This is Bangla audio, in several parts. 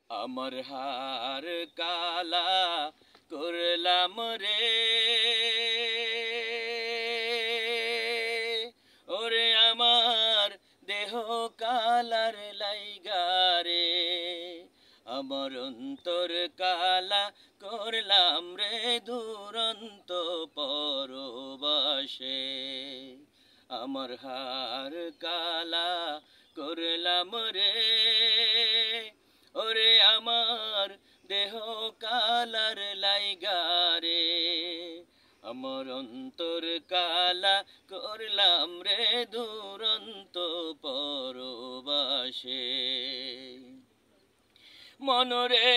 আমার হার কালা করলাম রে, ওরে আমার দেহ কালার লাইগা রে, আমার অন্তর কালা করলাম রে দুরন্ত পরবাসে। আমার হার কালা করলাম রে, ওরে আমার দেহ কালার লাইগা রে, আমার অন্তর কালা করলাম রে দুরন্ত পরবাসে। মনরে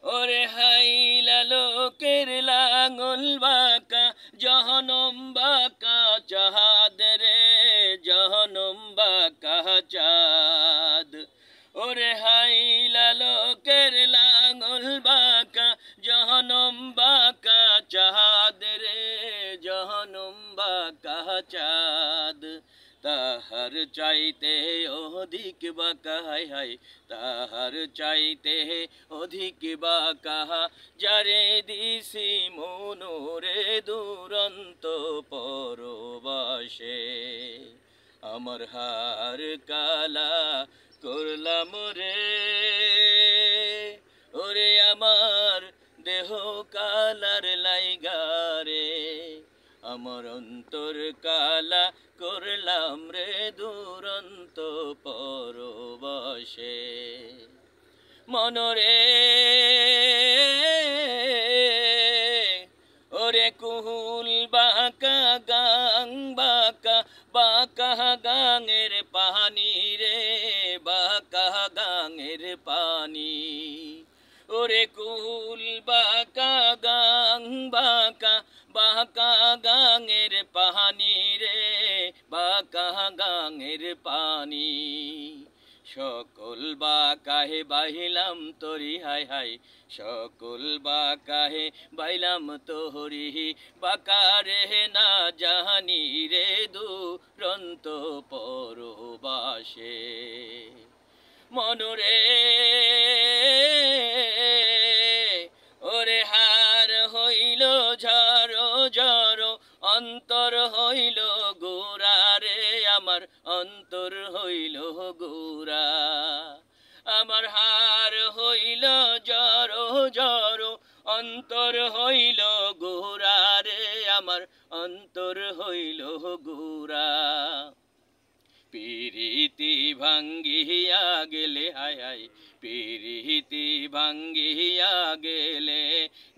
ওরে হাইলা লোকের লাঙল বাঁকা, জহনম বাঁকা চাঁদ রে, জহনম বাঁকা চাঁদ। ওরে হাইলা লোকের লাঙল বাঁকা, জহনম বাঁকা চাঁদ রে, জহনম বাঁকা চাঁদ। তাহার চাইতে অধিক বাঁকা, হায় হায় তাহার চাইতে অধিক বাঁকা, যারে দিছি মনোরে দুরন্ত পরবাসে। আমার হার কালা করলাম রে, ওরে আমার দেহ কালার লাইগা রে, আমার অন্তর কালা করলাম রে দুরন্ত পরবাসে। মনরে ওরে কুহুল বাঁকা গাং বাঁকা, বাঁকা গাঙের পানি রে, বাঁকা গাঙের পানি। ওরে কুহুল বাঁকা গাং বাঁকা, বাঁকা গাঙের পানি রে, বাঁকা গাঙের পানি। সকল বাঁকাহে বাইলাম তোরি, হায় হায় সকল বাঁকাহে বাইলাম তোরি, বাঁকা রে না জানি রে দুরন্ত পরবাসে। মনরে ওরে হার হইল ঝাড়ো ঝাড়ো, অন্তর হইল গোরা রে, আমার অন্তর হইল গোরা। আমার হার হইল জড়ো জড়ো, অন্তর হইল গোরা রে, আমার অন্তর হইল গোরা। পিরিতি ভাঙ্গিয়া গেলে, হায় হায় পিরিতি ভাঙ্গিয়া গেলে,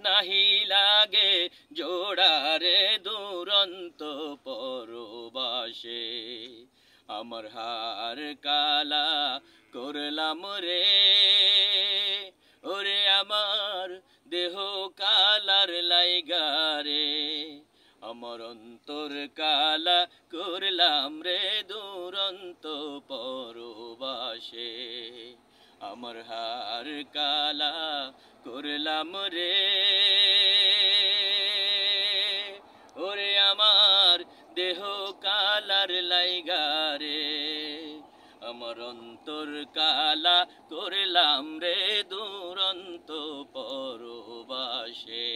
নাহি লাগে জোড়ারে দুরন্ত পরবাসে। আমার হার কালা করলাম রে, ওরে আমার দেহ কালার লাইগা রে, আমার অন্তর কালা করলাম রে দুরন্ত পরবাসে। আমার হার কালা করলাম রে, ওরে আমার দেহ কালার লাইগা রে, আমার অন্তর কালা করলাম রে দুরন্ত পরবাসে।